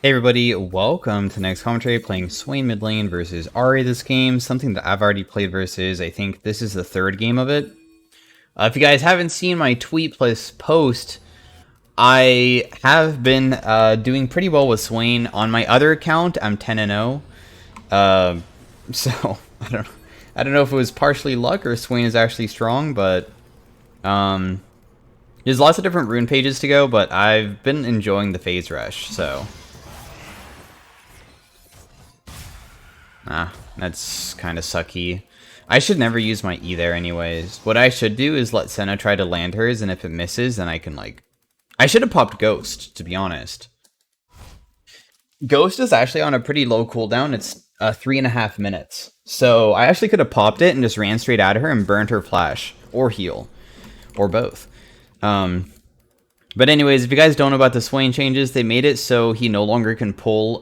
Hey everybody, welcome to the next commentary, playing Swain Mid lane versus Ari this game, something that I've already played versus. I think this is the third game of it. If you guys haven't seen my tweet plus post, I have been doing pretty well with Swain. On my other account, I'm 10-0. So, I don't know if it was partially luck or Swain is actually strong, but there's lots of different rune pages to go, but I've been enjoying the phase rush, so... That's kind of sucky. I should never use my E there anyways. What I should do is let Senna try to land hers, and if it misses, then I can, like... I should have popped Ghost, to be honest. Ghost is actually on a pretty low cooldown. It's 3.5 minutes. So I actually could have popped it and just ran straight at her and burned her flash. Or heal. Or both. But anyways, if you guys don't know about the Swain changes, they made it so he no longer can pull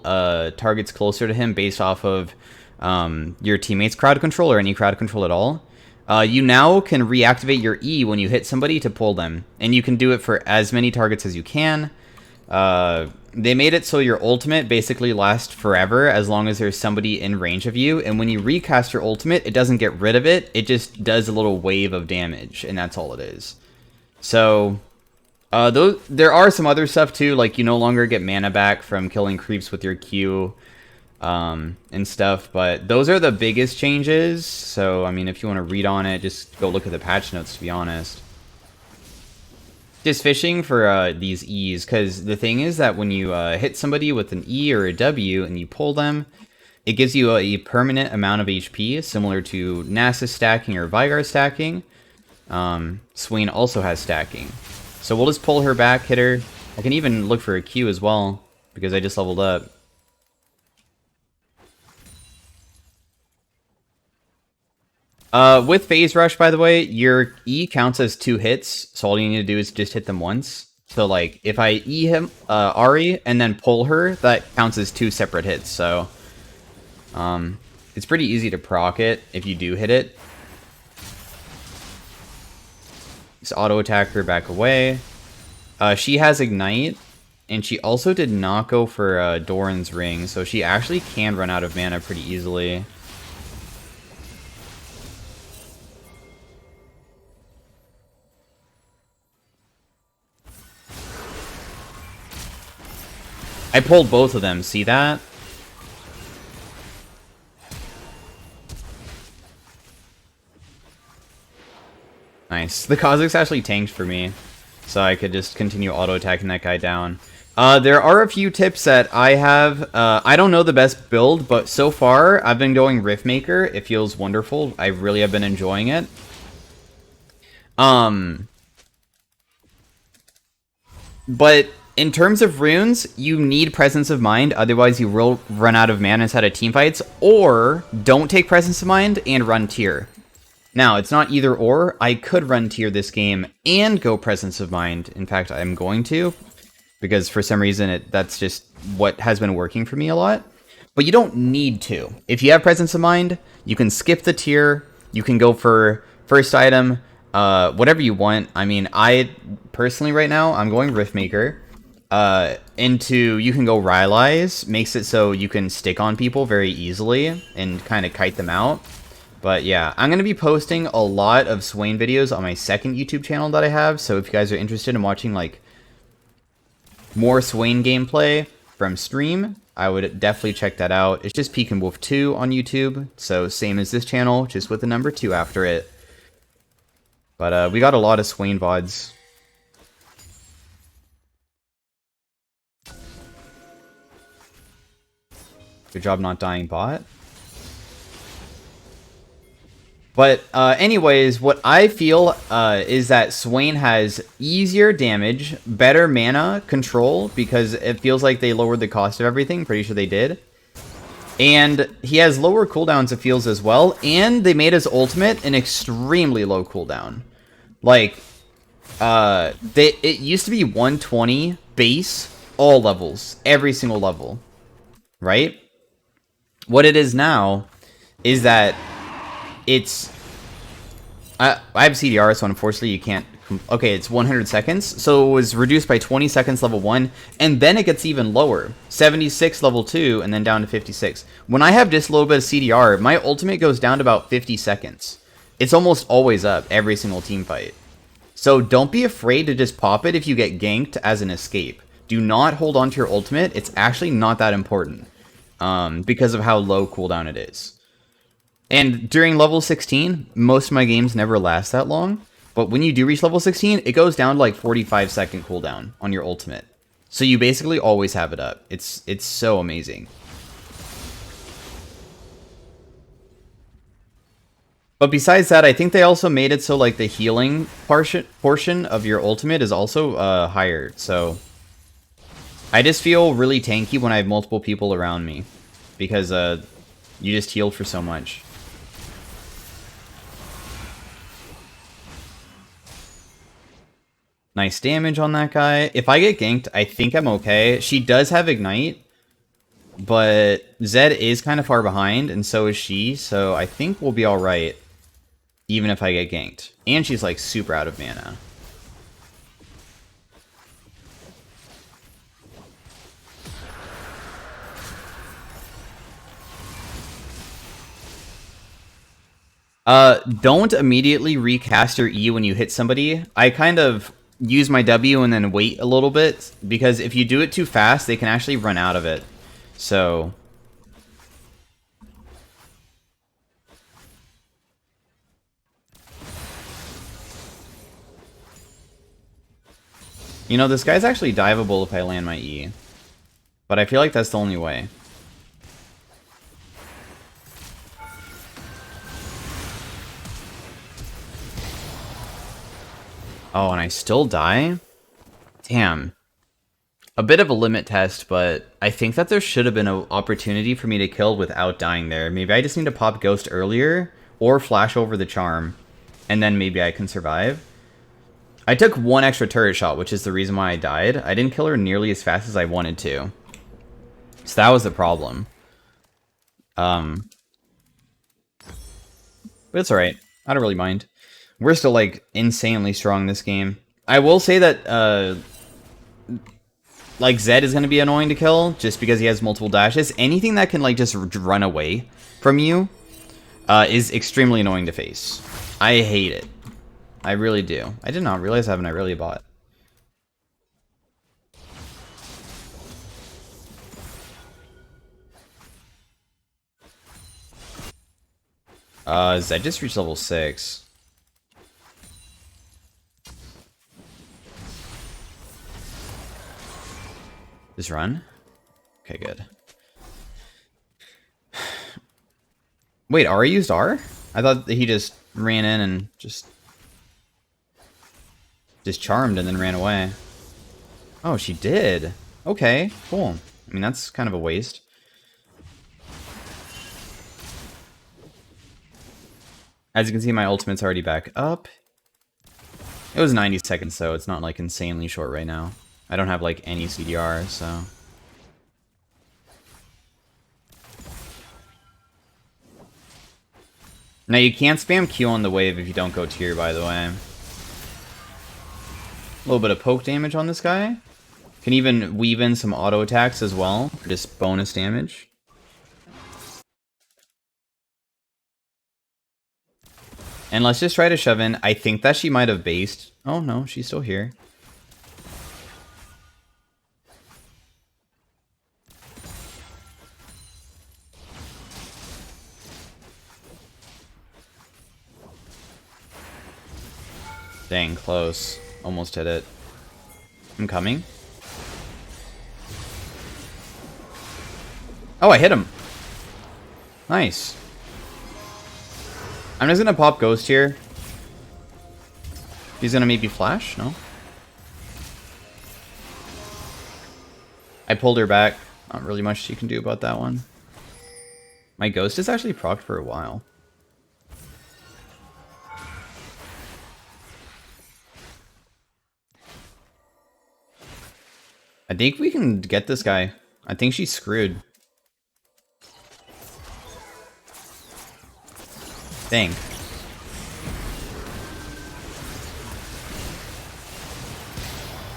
targets closer to him based off of your teammate's crowd control or any crowd control at all. You now can reactivate your E when you hit somebody to pull them. And you can do it for as many targets as you can. They made it so your ultimate basically lasts forever as long as there's somebody in range of you. And when you recast your ultimate, it doesn't get rid of it. It just does a little wave of damage. And that's all it is. So... there are some other stuff too, like you no longer get mana back from killing creeps with your Q, and stuff, but those are the biggest changes. So, I mean, if you want to read on it, just go look at the patch notes, to be honest. Just fishing for these E's, because the thing is that when you hit somebody with an E or a W and you pull them, it gives you a permanent amount of HP, similar to Nasus stacking or Vigar stacking. Swain also has stacking. So we'll just pull her back, hit her. I can even look for a Q as well, because I just leveled up. With Phase Rush, by the way, your E counts as 2 hits, so all you need to do is just hit them once. So, like, if I E him, Ari, and then pull her, that counts as 2 separate hits, so... it's pretty easy to proc it if you do hit it. Just auto attack her, back away. She has Ignite, and she also did not go for Doran's Ring, so she actually can run out of mana pretty easily. I pulled both of them, see that? Nice. The Kazakhs actually tanked for me, so I could just continue auto-attacking that guy down. There are a few tips that I have. I don't know the best build, but so far, I've been going Riftmaker. It feels wonderful. I really have been enjoying it. But in terms of runes, you need Presence of Mind, otherwise you will run out of mana inside of teamfights, or don't take Presence of Mind and run Tier. Now, it's not either or. I could run Tier this game and go Presence of Mind. In fact, I'm going to, because for some reason, that's just what has been working for me a lot. But you don't need to. If you have Presence of Mind, you can skip the Tier. You can go for first item, whatever you want. I mean, I personally right now, I'm going Riftmaker. You can go Rylai's. Makes it so you can stick on people very easily and kind of kite them out. But yeah, I'm going to be posting a lot of Swain videos on my second YouTube channel that I have. So if you guys are interested in watching like more Swain gameplay from stream, I would definitely check that out. It's just Peek and Wolf 2 on YouTube. So same as this channel, just with the number 2 after it. But we got a lot of Swain VODs. Good job not dying bot. But anyways, what I feel is that Swain has easier damage, better mana control, because it feels like they lowered the cost of everything. Pretty sure they did. And he has lower cooldowns, it feels, as well. And they made his ultimate an extremely low cooldown. Like, it used to be 120 base, all levels, every single level. Right? What it is now is that it's... I have CDR, so unfortunately you can't Okay, it's 100 seconds. So it was reduced by 20 seconds level 1, and then it gets even lower. 76 level 2, and then down to 56. When I have just a little bit of CDR, my ultimate goes down to about 50 seconds. It's almost always up every single team fight. So don't be afraid to just pop it if you get ganked as an escape. Do not hold on to your ultimate. It's actually not that important because of how low cooldown it is. And during level 16, most of my games never last that long. But when you do reach level 16, it goes down to like 45-second cooldown on your ultimate. So you basically always have it up. It's so amazing. But besides that, I think they also made it so like the healing portion of your ultimate is also higher. So I just feel really tanky when I have multiple people around me because you just heal for so much. Nice damage on that guy. If I get ganked, I think I'm okay. She does have Ignite, but Zed is kind of far behind, and so is she, so I think we'll be alright, even if I get ganked. And she's, like, super out of mana. Don't immediately recast your E when you hit somebody. I kind of use my W and then wait a little bit, because if you do it too fast, they can actually run out of it. So you know, this guy's actually diveable if I land my E. But I feel like that's the only way. Oh, and I still die? Damn. A bit of a limit test, but I think that there should have been an opportunity for me to kill without dying there. Maybe I just need to pop Ghost earlier, or flash over the charm, and then maybe I can survive. I took one extra turret shot, which is the reason why I died. I didn't kill her nearly as fast as I wanted to. So that was the problem. But it's alright. I don't really mind. We're still, like, insanely strong this game. I will say that, like, Zed is going to be annoying to kill, just because he has multiple dashes. Anything that can, like, just run away from you is extremely annoying to face. I hate it. I really do. I did not realize I haven't I really bought. Zed just reached level 6. Just run? Okay, good. Wait, Ari used R? I thought that he just ran in and just charmed and then ran away. Oh, she did. Okay, cool. I mean, that's kind of a waste. As you can see, my ultimate's already back up. It was 90 seconds, so it's not, like, insanely short right now. I don't have, like, any CDR, so... Now, you can't spam Q on the wave if you don't go tier, by the way. A little bit of poke damage on this guy. Can even weave in some auto attacks as well, for just bonus damage. And let's just try to shove in. I think that she might have based. Oh no, she's still here. Dang, close. Almost hit it. I'm coming. Oh, I hit him. Nice. I'm just gonna pop Ghost here. He's gonna maybe flash? No? I pulled her back. Not really much she can do about that one. My Ghost is actually procced for a while. I think we can get this guy. I think she's screwed. Dang.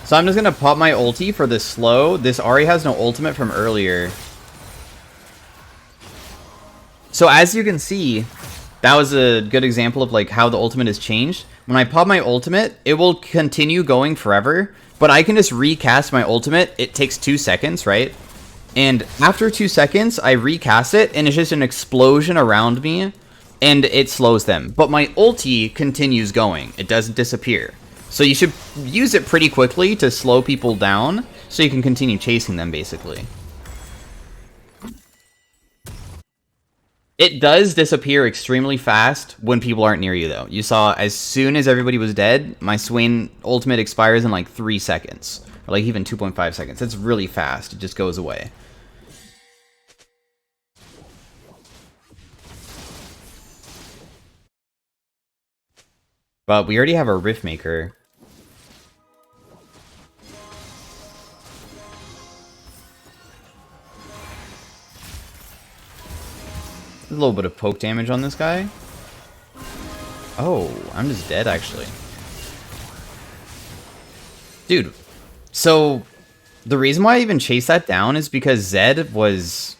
So I'm just gonna pop my ulti for this slow. This Ahri has no ultimate from earlier. So as you can see, that was a good example of like how the ultimate has changed. When I pop my ultimate, it will continue going forever, but I can just recast my ultimate. It takes 2 seconds, right? And after 2 seconds, I recast it, and it's just an explosion around me, and it slows them. But my ulti continues going. It doesn't disappear. So you should use it pretty quickly to slow people down, so you can continue chasing them, basically. It does disappear extremely fast when people aren't near you, though. You saw as soon as everybody was dead, my Swain ultimate expires in like 3 seconds. Or like even 2.5 seconds. It's really fast. It just goes away. But we already have a Rift Maker. A little bit of poke damage on this guy. Oh, I'm just dead, actually. Dude, so the reason why I even chased that down is because Zed was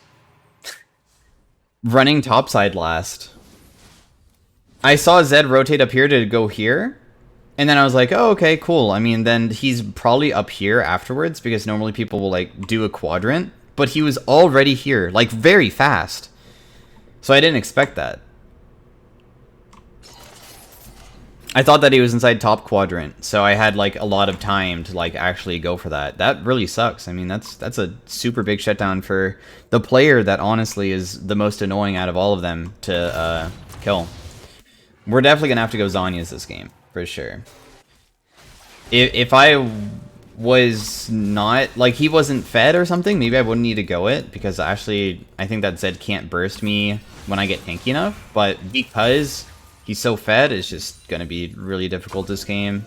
running topside last. I saw Zed rotate up here to go here, and then I was like, oh, okay, cool. I mean, then he's probably up here afterwards, because normally people will, like, do a quadrant, but he was already here, like, very fast. So I didn't expect that. I thought that he was inside top quadrant, so I had, like, a lot of time to, like, actually go for that. That really sucks. I mean, that's a super big shutdown for the player that honestly is the most annoying out of all of them to kill. We're definitely going to have to go Zhonya's this game, for sure. If I was not, like, he wasn't fed or something, maybe I wouldn't need to go it, because actually, I think that Zed can't burst me when I get tanky enough, but because he's so fed, it's just going to be really difficult this game.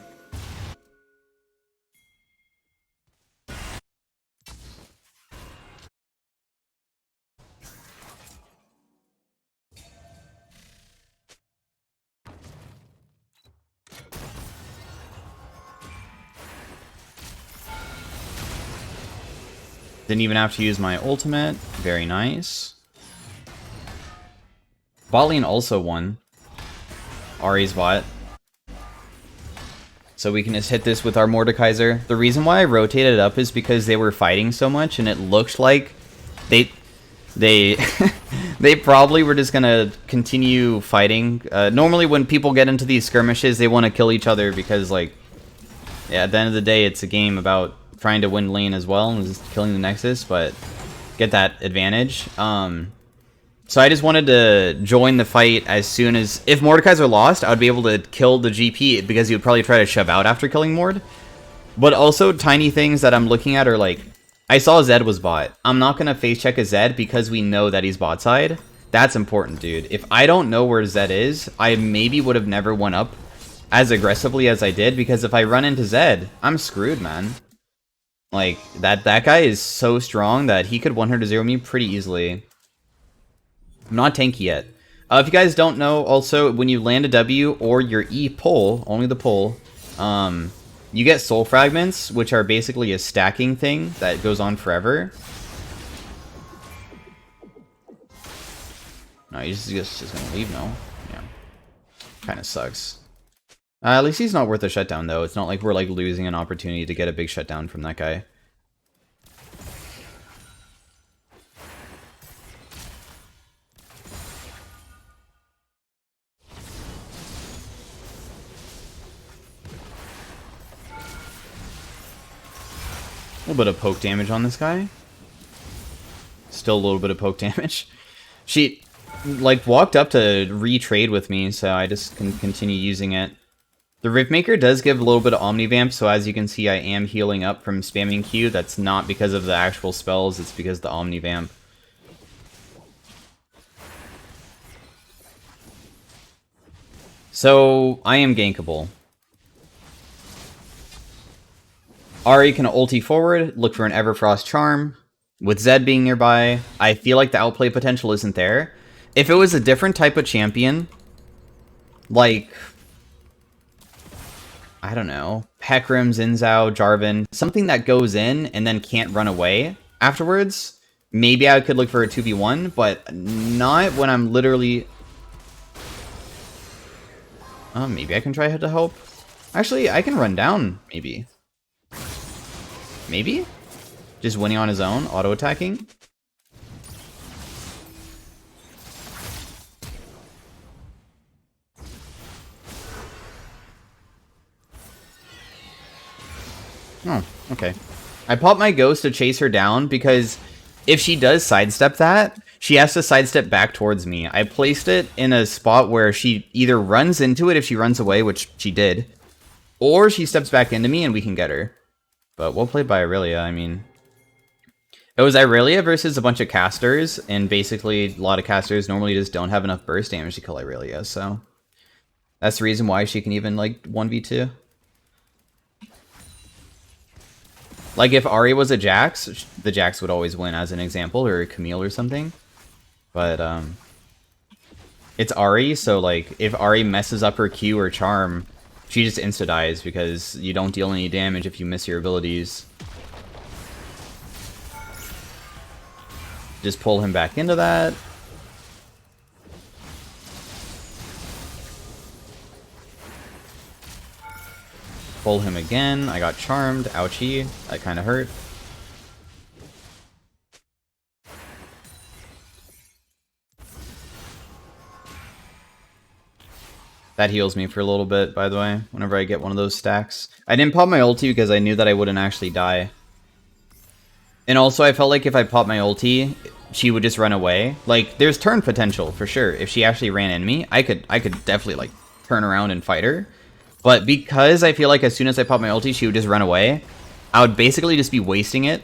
Didn't even have to use my ultimate. Very nice. Bot lane also won. Ahri's bot. So we can just hit this with our Mordekaiser. The reason why I rotated up is because they were fighting so much, and it looked like they they probably were just gonna continue fighting. Normally when people get into these skirmishes, they want to kill each other because, like, yeah, at the end of the day, it's a game about trying to win lane as well and just killing the Nexus, but get that advantage. So I just wanted to join the fight as soon as... If Mordekaiser lost, I would be able to kill the GP because he would probably try to shove out after killing Mord. But also, tiny things that I'm looking at are like... I saw Zed was bot. I'm not going to face check a Zed because we know that he's bot side. That's important, dude. If I don't know where Zed is, I maybe would have never went up as aggressively as I did, because if I run into Zed, I'm screwed, man. Like, that guy is so strong that he could 100-0 me pretty easily. I'm not tanky yet. If you guys don't know, also, when you land a W or your E pull, only the pull, you get soul fragments, which are basically a stacking thing that goes on forever. No, he's just gonna leave now. Yeah. Kind of sucks. At least he's not worth a shutdown, though. It's not like we're, like, losing an opportunity to get a big shutdown from that guy. A little bit of poke damage on this guy. Still a little bit of poke damage. She, like, walked up to re-trade with me, so I just can continue using it. The Rift Maker does give a little bit of Omnivamp, so as you can see, I am healing up from spamming Q. That's not because of the actual spells, it's because of the Omnivamp. So, I am gankable. Ahri can ulti forward, look for an Everfrost Charm. With Zed being nearby, I feel like the outplay potential isn't there. If it was a different type of champion, like... I don't know, Hecarim, Zinzao, Jarvan, something that goes in and then can't run away afterwards. Maybe I could look for a 2v1, but not when I'm literally... maybe I can try to help. Actually, I can run down, maybe. Maybe? Just winning on his own, auto-attacking. Oh, okay. I popped my ghost to chase her down because if she does sidestep that, she has to sidestep back towards me. I placed it in a spot where she either runs into it if she runs away, which she did, or she steps back into me and we can get her. But well played by Aurelia, I mean. It was Aurelia versus a bunch of casters, and basically a lot of casters normally just don't have enough burst damage to kill Aurelia, so... That's the reason why she can even, like, 1v2. Like, if Ahri was a Jax, the Jax would always win, as an example, or a Camille or something. But, it's Ahri, so, like, if Ahri messes up her Q or Charm, she just insta-dies, because you don't deal any damage if you miss your abilities. Just pull him back into that. Pull him again. I got charmed. Ouchie. That kind of hurt. That heals me for a little bit, by the way, whenever I get one of those stacks. I didn't pop my ulti because I knew that I wouldn't actually die. And also, I felt like if I popped my ulti, she would just run away. Like, there's turn potential, for sure. If she actually ran in me, I could definitely, like, turn around and fight her. But because I feel like as soon as I pop my ulti, she would just run away, I would basically just be wasting it.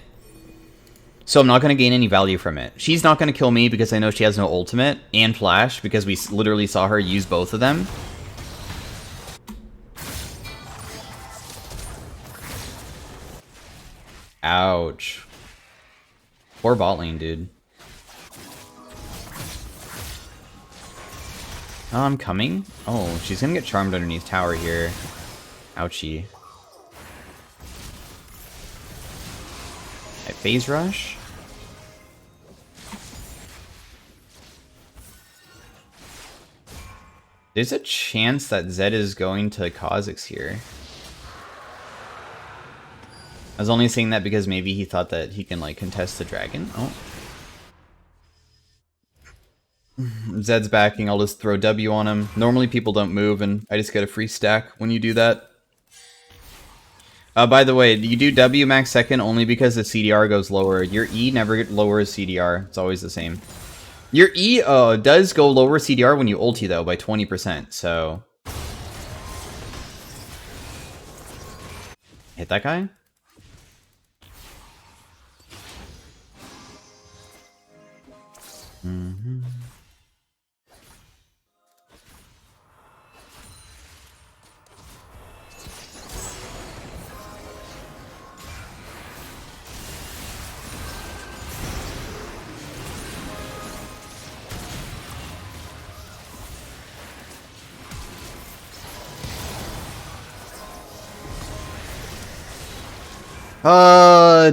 So I'm not going to gain any value from it. She's not going to kill me because I know she has no ultimate and flash, because we literally saw her use both of them. Ouch. Poor bot lane, dude. Oh, I'm coming? Oh, she's gonna get charmed underneath tower here. Ouchie. Right, phase rush. There's a chance that Zed is going to Kha'Zix here. I was only saying that because maybe he thought that he can, like, contest the dragon. Oh. Zed's backing, I'll just throw W on him. Normally people don't move, and I just get a free stack when you do that. By the way, you do W max second only because the CDR goes lower. Your E never lowers CDR. It's always the same. Your E does go lower CDR when you ulti, though, by 20%, so... Hit that guy? Mm-hmm.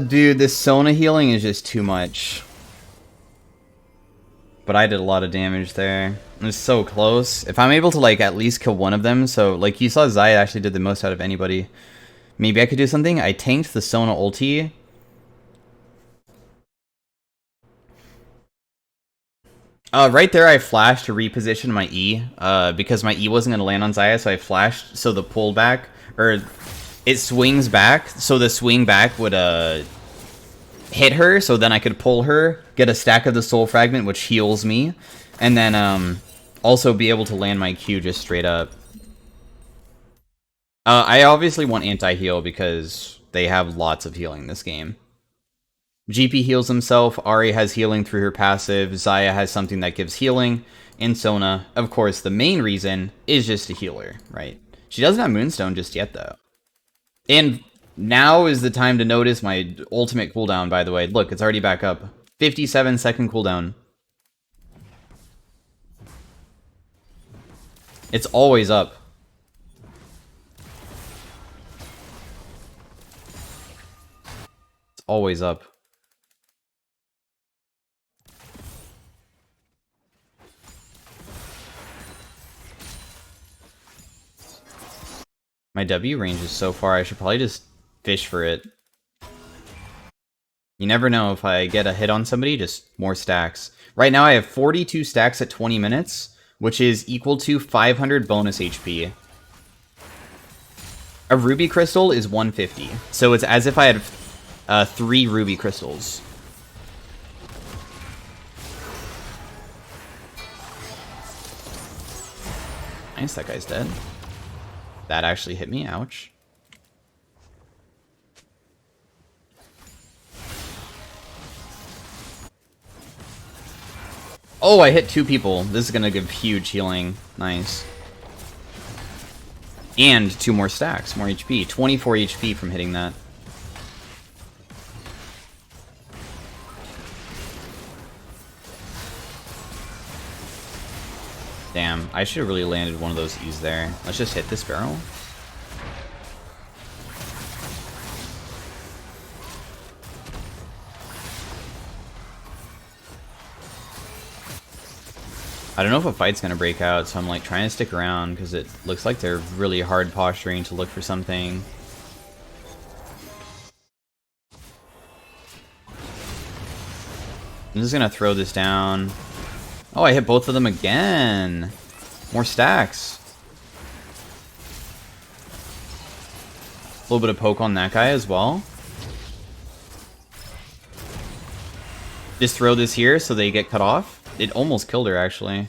Dude, this Sona healing is just too much. But I did a lot of damage there. It was so close. If I'm able to, like, at least kill one of them, so, like, you saw Zaya actually did the most out of anybody. Maybe I could do something. I tanked the Sona ulti. Right there I flashed to reposition my E, because my E wasn't going to land on Zaya, so I flashed, so the pullback, or it swings back, so the swing back would, hit her, so then I could pull her, get a stack of the soul fragment, which heals me, and then, also be able to land my Q just straight up. I obviously want anti-heal because they have lots of healing in this game. GP heals himself, Ahri has healing through her passive, Zaya has something that gives healing, and Sona, of course, the main reason is just a healer, right? She doesn't have Moonstone just yet, though. And now is the time to notice my ultimate cooldown, by the way. Look, it's already back up. 57-second cooldown. It's always up. always up. My W range is so far, I should probably just fish for it. You never know, if I get a hit on somebody, just more stacks. Right now I have 42 stacks at 20 minutes, which is equal to 500 bonus HP. A ruby crystal is 150, so it's as if I had 3 ruby crystals. Nice, that guy's dead. That actually hit me, ouch. Oh, I hit 2 people. This is gonna give huge healing. Nice. And 2 more stacks, more HP. 24 HP from hitting that. Damn, I should have really landed one of those E's there. Let's just hit this barrel. I don't know if a fight's gonna break out, so I'm like trying to stick around because it looks like they're really hard posturing to look for something. I'm just gonna throw this down. Oh, I hit both of them again. More stacks. A little bit of poke on that guy as well. Just throw this here so they get cut off. It almost killed her, actually.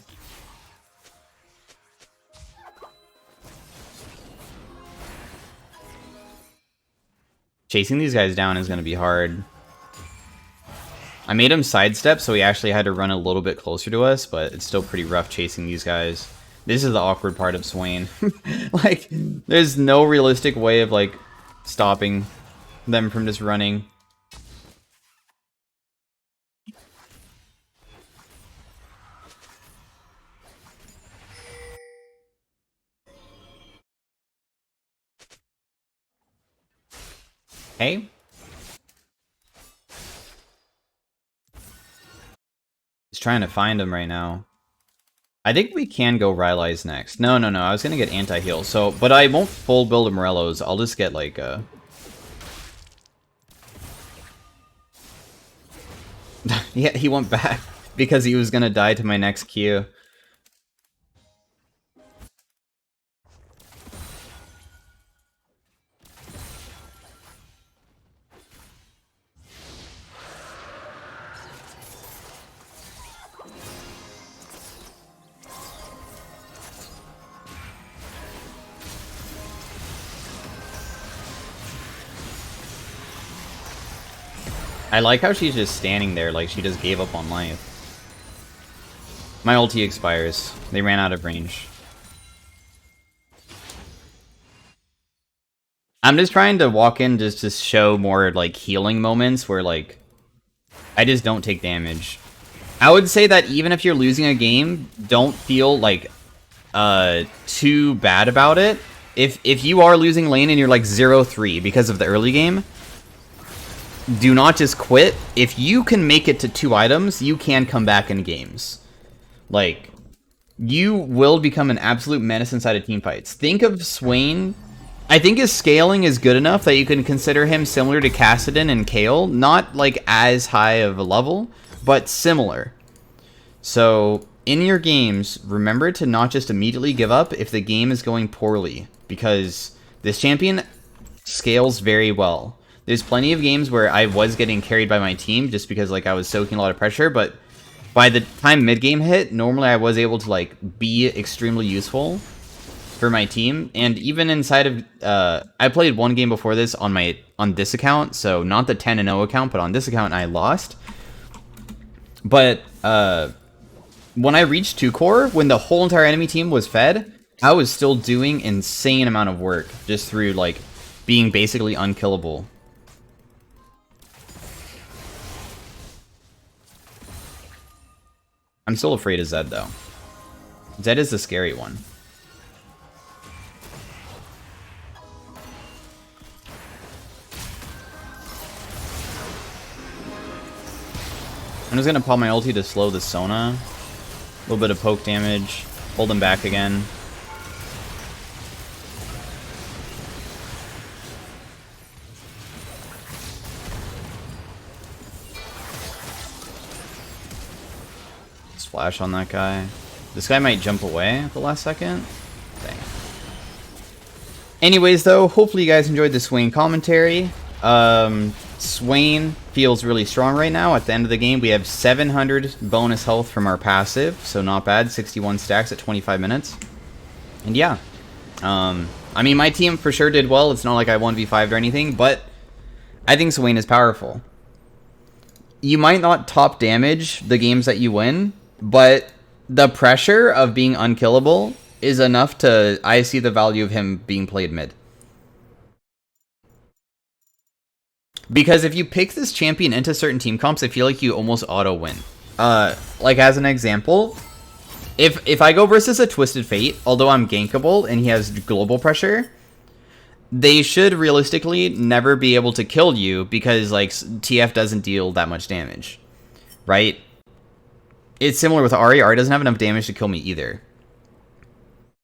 Chasing these guys down is going to be hard. I made him sidestep, so he actually had to run a little bit closer to us, but it's still pretty rough chasing these guys. This is the awkward part of Swain. Like, there's no realistic way of, like, stopping them from just running. Hey? He's trying to find him right now. I think we can go Rylai's next. No, I was gonna get anti-heal, so... But I won't full build a Morello's. I'll just get, like, a... Yeah, he went back because he was gonna die to my next Q. I like how she's just standing there like she just gave up on life. My ulti expires. They ran out of range. I'm just trying to walk in just to show more, like, healing moments where, like, I just don't take damage. I would say that even if you're losing a game, don't feel, like, too bad about it. If you are losing lane and you're, like, 0-3 because of the early game, do not just quit. If you can make it to 2 items, you can come back in games. Like, you will become an absolute menace inside of teamfights. Think of Swain. I think his scaling is good enough that you can consider him similar to Kassadin and Kayle. Not, like, as high of a level, but similar. So, in your games, remember to not just immediately give up if the game is going poorly. Because this champion scales very well. There's plenty of games where I was getting carried by my team just because, like, I was soaking a lot of pressure, but by the time mid-game hit, normally I was able to, like, be extremely useful for my team. And even inside of, I played one game before this on this account, so not the 10-0 account, but on this account I lost. But, when I reached 2-core, when the whole entire enemy team was fed, I was still doing insane amount of work just through, like, being basically unkillable. I'm still afraid of Zed, though. Zed is the scary one. I'm just gonna pop my ulti to slow the Sona. A little bit of poke damage. Hold him back again. Splash on that guy. This guy might jump away at the last second. Dang. Anyways, though, hopefully you guys enjoyed the Swain commentary. Swain feels really strong right now. At the end of the game, we have 700 bonus health from our passive, so not bad. 61 stacks at 25 minutes. And yeah, I mean, my team for sure did well. It's not like I 1v5'd or anything, but I think Swain is powerful. You might not top damage the games that you win, but the pressure of being unkillable is enough to... I see the value of him being played mid. Because if you pick this champion into certain team comps, I feel like you almost auto-win. Like, as an example, if I go versus a Twisted Fate, although I'm gankable and he has global pressure, they should realistically never be able to kill you because, like, TF doesn't deal that much damage, right? It's similar with Ahri. Ahri doesn't have enough damage to kill me either.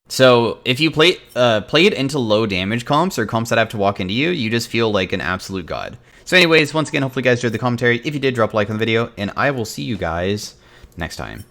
So if you play it into low damage comps or comps that have to walk into you, you just feel like an absolute god. So anyways, once again, hopefully you guys enjoyed the commentary. If you did, drop a like on the video, and I will see you guys next time.